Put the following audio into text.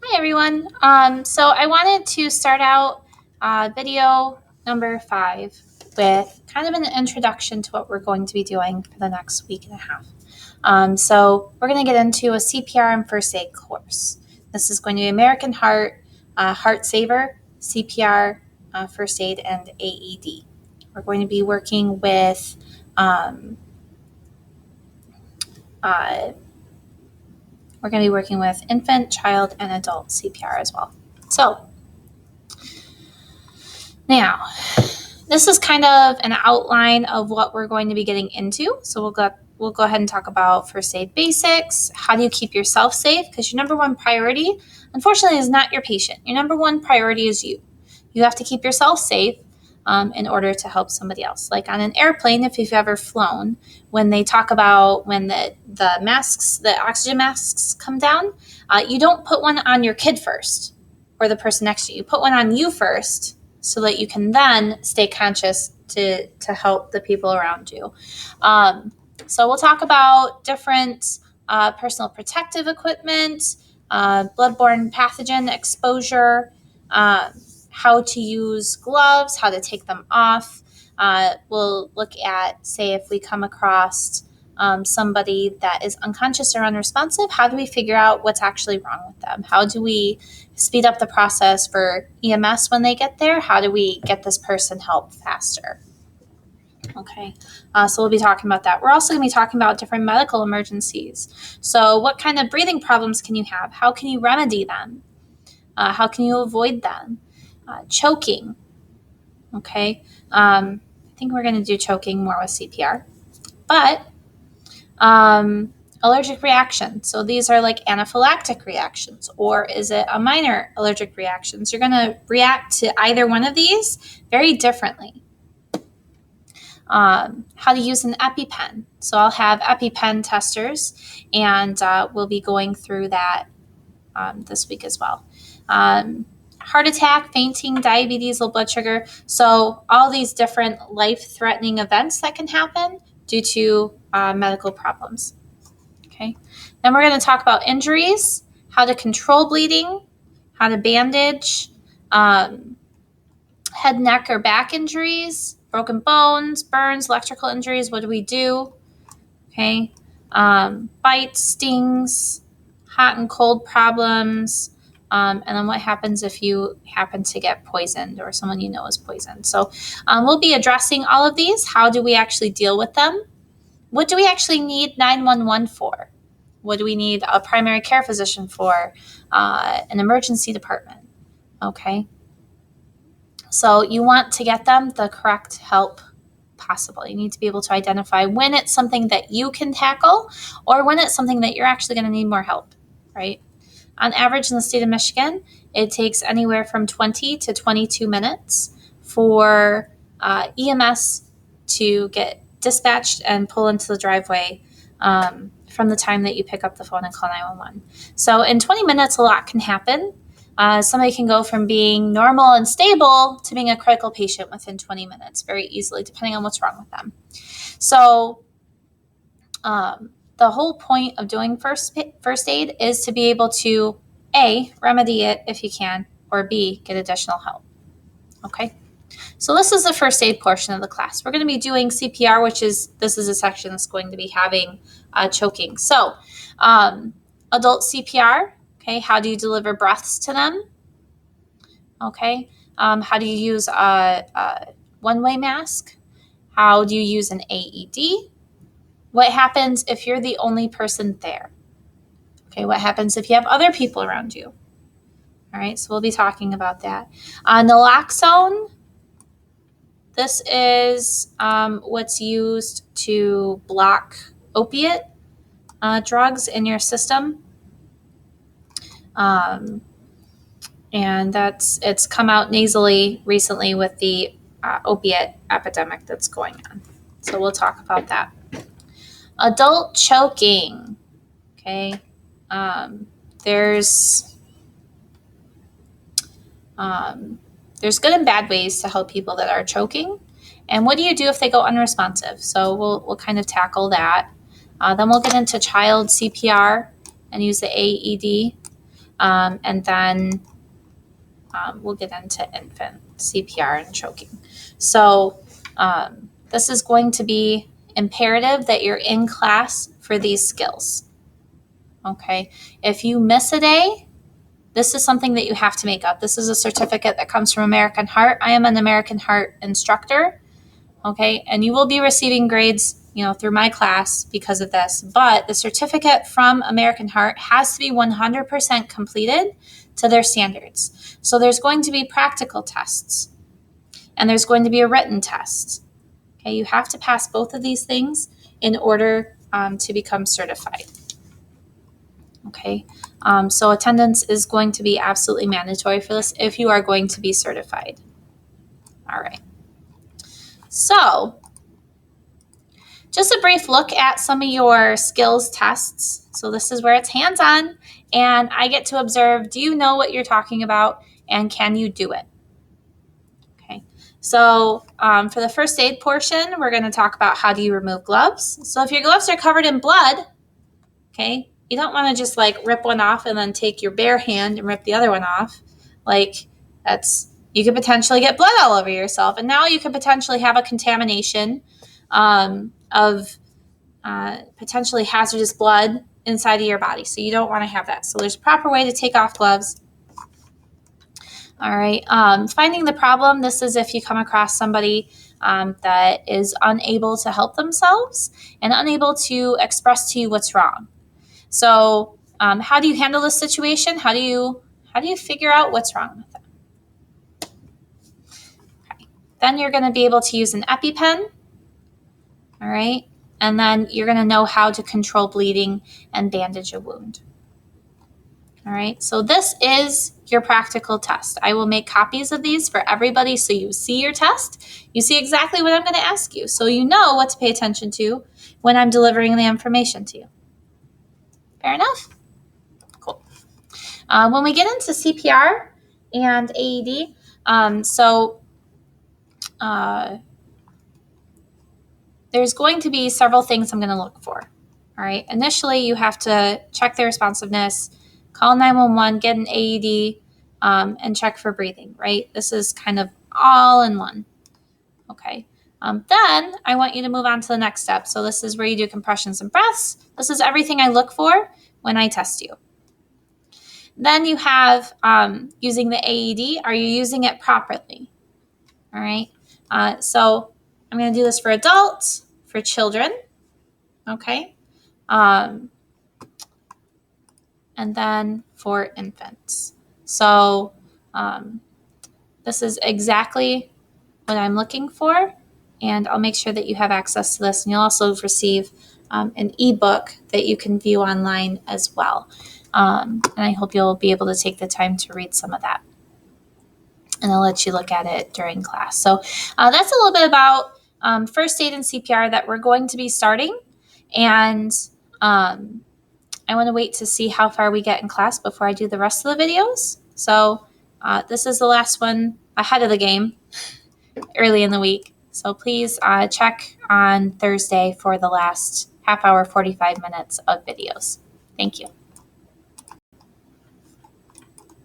Hi everyone. So I wanted to start out video number 5 with kind of an introduction to what we're going to be doing for the next week and a half. So we're going to get into a CPR and first aid course. This is going to be American Heart, Heart Saver, CPR, first aid, and AED. We're going to be working with uh, infant, child, and adult CPR as well. So now, this is kind of an outline of what we're going to be getting into. So we'll go ahead and talk about first aid basics. How do you keep yourself safe? Because your number one priority, unfortunately, is not your patient. Your number one priority is you. You have to keep yourself safe in order to help somebody else. Like on an airplane, if you've ever flown, when they talk about when the masks, the oxygen masks come down, you don't put one on your kid first or the person next to you. You put one on you first so that you can then stay conscious to help the people around you. So we'll talk about different personal protective equipment, bloodborne pathogen exposure, how to use gloves, how to take them off. We'll look at, say, if we come across somebody that is unconscious or unresponsive, how do we figure out what's actually wrong with them? How do we speed up the process for EMS when they get there? How do we get this person help faster? Okay, so we'll be talking about that. We're also going to be talking about different medical emergencies. So what kind of breathing problems can you have? How can you remedy them? How can you avoid them? Choking. Okay, I think we're going to do choking more with CPR. But allergic reaction. So these are like anaphylactic reactions, or is it a minor allergic reaction? So you're going to react to either one of these very differently. How to use an EpiPen. So I'll have EpiPen testers, and we'll be going through that this week as well. Heart attack, fainting, diabetes, low blood sugar. So all these different life-threatening events that can happen due to medical problems. Okay. Then we're going to talk about injuries, how to control bleeding, how to bandage, head, neck, or back injuries, broken bones, burns, electrical injuries. What do we do? Okay. Bites, stings, hot and cold problems. And then what happens if you happen to get poisoned or someone you know is poisoned? So we'll be addressing all of these. How do we actually deal with them? What do we actually need 911 for? What do we need a primary care physician for? An emergency department. Okay. So you want to get them the correct help possible. You need to be able to identify when it's something that you can tackle or when it's something that you're actually going to need more help, right? On average in the state of Michigan, it takes anywhere from 20 to 22 minutes for EMS to get dispatched and pull into the driveway from the time that you pick up the phone and call 911. So in 20 minutes, a lot can happen. Somebody can go from being normal and stable to being a critical patient within 20 minutes very easily, depending on what's wrong with them. So the whole point of doing first aid is to be able to, A, remedy it if you can, or B, get additional help. Okay? So this is the first aid portion of the class. We're going to be doing CPR, this is a section that's going to be having choking. So adult CPR, okay, how do you deliver breaths to them? Okay, how do you use a one-way mask? How do you use an AED? What happens if you're the only person there? Okay, what happens if you have other people around you? All right, so we'll be talking about that. Naloxone, this is what's used to block opiate drugs in your system. And it's come out nasally recently with the opiate epidemic that's going on. So we'll talk about that. Adult choking. Okay. There's good and bad ways to help people that are choking. And what do you do if they go unresponsive? So we'll kind of tackle that. Then we'll get into child CPR and use the AED. And then we'll get into infant CPR and choking. So this is going to be imperative that you're in class for these skills. Okay. If you miss a day, this is something that you have to make up. This is a certificate that comes from American Heart. I am an American Heart instructor. Okay. And you will be receiving grades, through my class because of this. But the certificate from American Heart has to be 100% completed to their standards. So there's going to be practical tests and there's going to be a written test. Okay. You have to pass both of these things in order to become certified. Okay. So attendance is going to be absolutely mandatory for this if you are going to be certified. All right. So just a brief look at some of your skills tests. So this is where it's hands-on and I get to observe, do you know what you're talking about and can you do it? Okay. So for the first aid portion, we're going to talk about how do you remove gloves. So if your gloves are covered in blood, okay, you don't want to just rip one off and then take your bare hand and rip the other one off. You could potentially get blood all over yourself. And now you could potentially have a contamination of potentially hazardous blood inside of your body. So you don't want to have that. So there's a proper way to take off gloves. All right. Finding the problem. This is if you come across somebody that is unable to help themselves and unable to express to you what's wrong. So how do you handle this situation? How do you figure out what's wrong with them? Okay. Then you're going to be able to use an EpiPen. All right. And then you're going to know how to control bleeding and bandage a wound. All right. So this is your practical test. I will make copies of these for everybody so you see your test. You see exactly what I'm going to ask you. So you know what to pay attention to when I'm delivering the information to you. Fair enough? Cool. When we get into CPR and AED, there's going to be several things I'm going to look for. All right. Initially, you have to check their responsiveness, call 911, get an AED, and check for breathing, right? This is kind of all in one. Okay. Then I want you to move on to the next step. So this is where you do compressions and breaths. This is everything I look for when I test you. Then you have using the AED. Are you using it properly? All right. So I'm going to do this for adults, for children. Okay. And then for infants. So this is exactly what I'm looking for. And I'll make sure that you have access to this. And you'll also receive an ebook that you can view online as well. And I hope you'll be able to take the time to read some of that. And I'll let you look at it during class. So that's a little bit about first aid and CPR that we're going to be starting. And I want to wait to see how far we get in class before I do the rest of the videos. So this is the last one ahead of the game early in the week. So please check on Thursday for the last half hour, 45 minutes of videos. Thank you.